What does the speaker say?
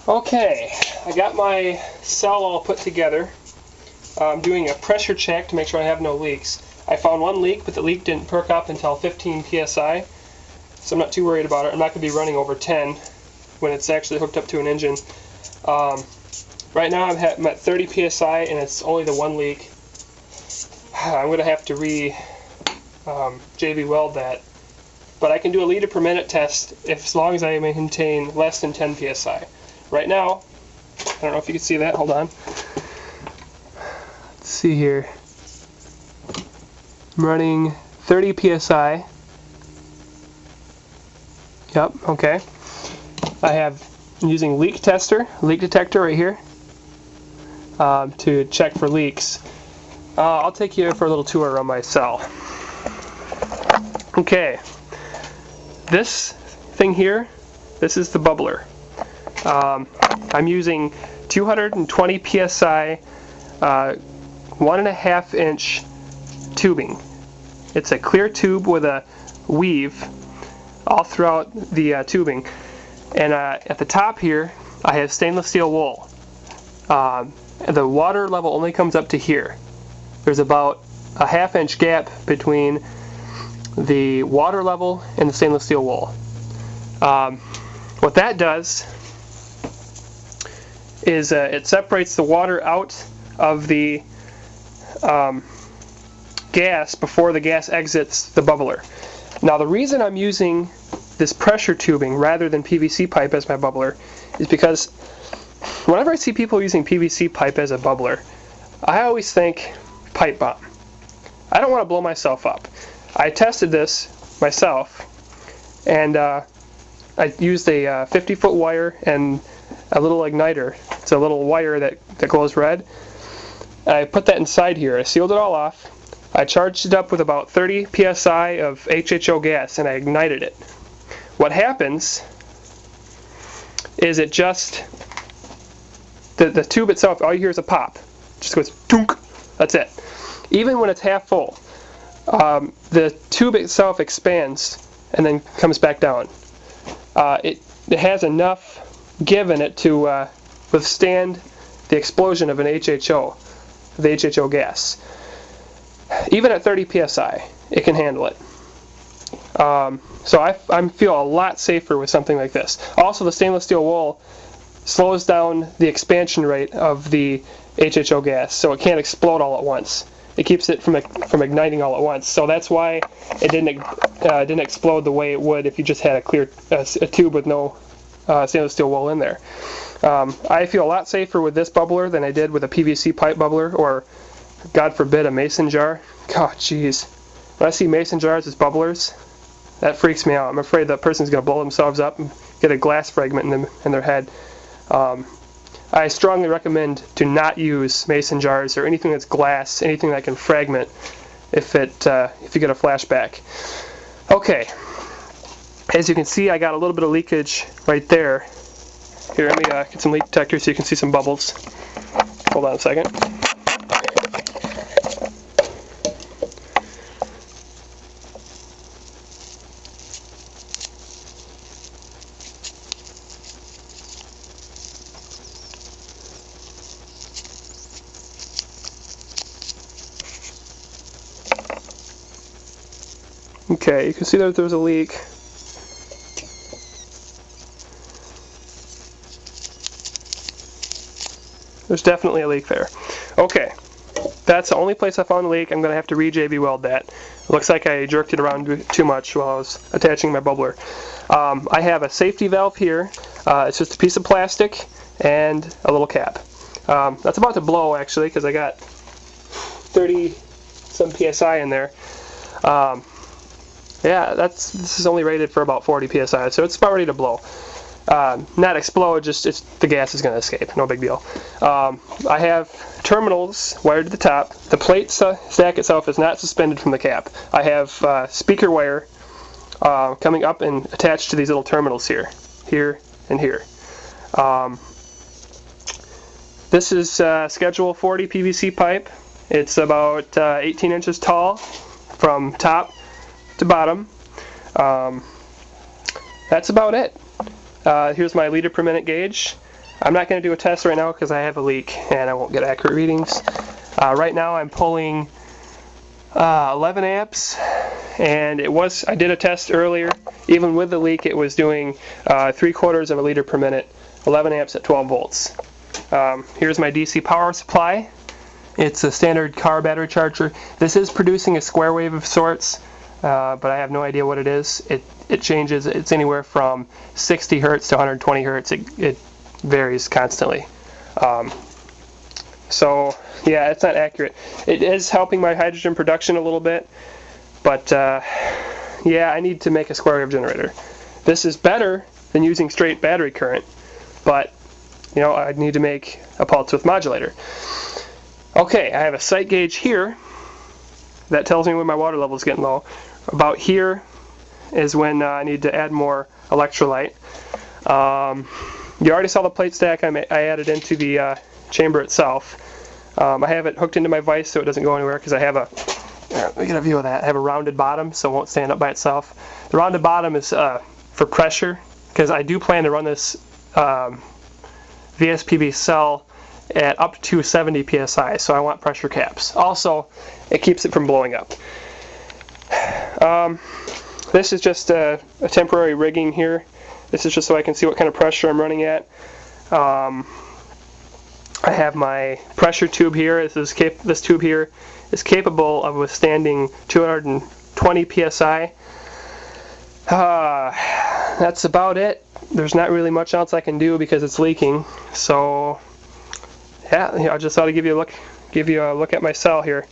Okay, I got my cell all put together. I'm doing a pressure check to make sure I have no leaks. I found one leak, but the leak didn't perk up until 15 psi, so I'm not too worried about it. I'm not going to be running over 10 when it's actually hooked up to an engine. Right now I'm at 30 psi and it's only the one leak. I'm going to have to JB weld that. But I can do a liter per minute test as long as I maintain less than 10 psi. Right now, I don't know if you can see that, hold on. Let's see here. I'm running 30 psi. Yep, okay. I'm using leak detector right here to check for leaks. I'll take you for a little tour around my cell. Okay, this thing here, this is the bubbler. I'm using 220 psi 1.5 inch tubing. It's a clear tube with a weave all throughout the tubing, and at the top here I have stainless steel wool. The water level only comes up to here. There's about a 1/2 inch gap between the water level and the stainless steel wool. What that does is it separates the water out of the gas before the gas exits the bubbler. Now the reason I'm using this pressure tubing rather than PVC pipe as my bubbler is because whenever I see people using PVC pipe as a bubbler, I always think pipe bomb. I don't want to blow myself up. I tested this myself, and I used a 50-foot wire and a little igniter. It's a little wire that glows red. I put that inside here. I sealed it all off. I charged it up with about 30 psi of HHO gas, and I ignited it. What happens is it just, the tube itself, all you hear is a pop. It just goes dunk. That's it. Even when it's half full, the tube itself expands and then comes back down. It has enough give in it to withstand the explosion of an HHO, the HHO gas. Even at 30 psi, it can handle it. So I feel a lot safer with something like this. Also, the stainless steel wool slows down the expansion rate of the HHO gas, so it can't explode all at once. It keeps it from igniting all at once. So that's why it didn't explode the way it would if you just had a tube with no stainless steel wool in there. I feel a lot safer with this bubbler than I did with a PVC pipe bubbler, or God forbid a mason jar. God, jeez. When I see mason jars as bubblers, that freaks me out. I'm afraid that person's going to blow themselves up and get a glass fragment in their head. I strongly recommend to not use mason jars or anything that's glass, anything that can fragment if you get a flashback. Okay, as you can see, I got a little bit of leakage right there. Here, let me get some leak detector so you can see some bubbles. Hold on a second. Okay, you can see that there's a leak. There's definitely a leak there. Okay, that's the only place I found a leak. I'm going to have to JB weld that. It looks like I jerked it around too much while I was attaching my bubbler. I have a safety valve here. It's just a piece of plastic and a little cap. That's about to blow actually because I got 30-some psi in there. Yeah, this is only rated for about 40 psi, so it's about ready to blow. Not explode, just the gas is going to escape. No big deal. I have terminals wired to the top. The plate stack itself is not suspended from the cap. I have speaker wire coming up and attached to these little terminals here, and here. This is Schedule 40 PVC pipe. It's about 18 inches tall from top to bottom. That's about it. Here's my liter per minute gauge. I'm not going to do a test right now because I have a leak and I won't get accurate readings. Right now I'm pulling 11 amps, and I did a test earlier. Even with the leak, it was doing 3/4 of a liter per minute, 11 amps at 12 volts. Here's my DC power supply. It's a standard car battery charger. This is producing a square wave of sorts, but I have no idea what it is. It changes. It's anywhere from 60 hertz to 120 hertz. It varies constantly. So yeah, it's not accurate. It is helping my hydrogen production a little bit, but yeah, I need to make a square wave generator. This is better than using straight battery current, but you know, I need to make a pulse width modulator. Okay, I have a sight gauge here that tells me when my water level is getting low. About here is when I need to add more electrolyte. You already saw the plate stack I added into the chamber itself. I have it hooked into my vise so it doesn't go anywhere because I have a, let me get a view of that. I have a rounded bottom so it won't stand up by itself. The rounded bottom is for pressure, because I do plan to run this VSPB cell at up to 70 psi, so I want pressure caps. Also, it keeps it from blowing up. This is just a temporary rigging here. This is just so I can see what kind of pressure I'm running at. I have my pressure tube here. This tube here is capable of withstanding 220 psi. That's about it. There's not really much else I can do because it's leaking. So yeah, I just thought I'd give you a look at my cell here.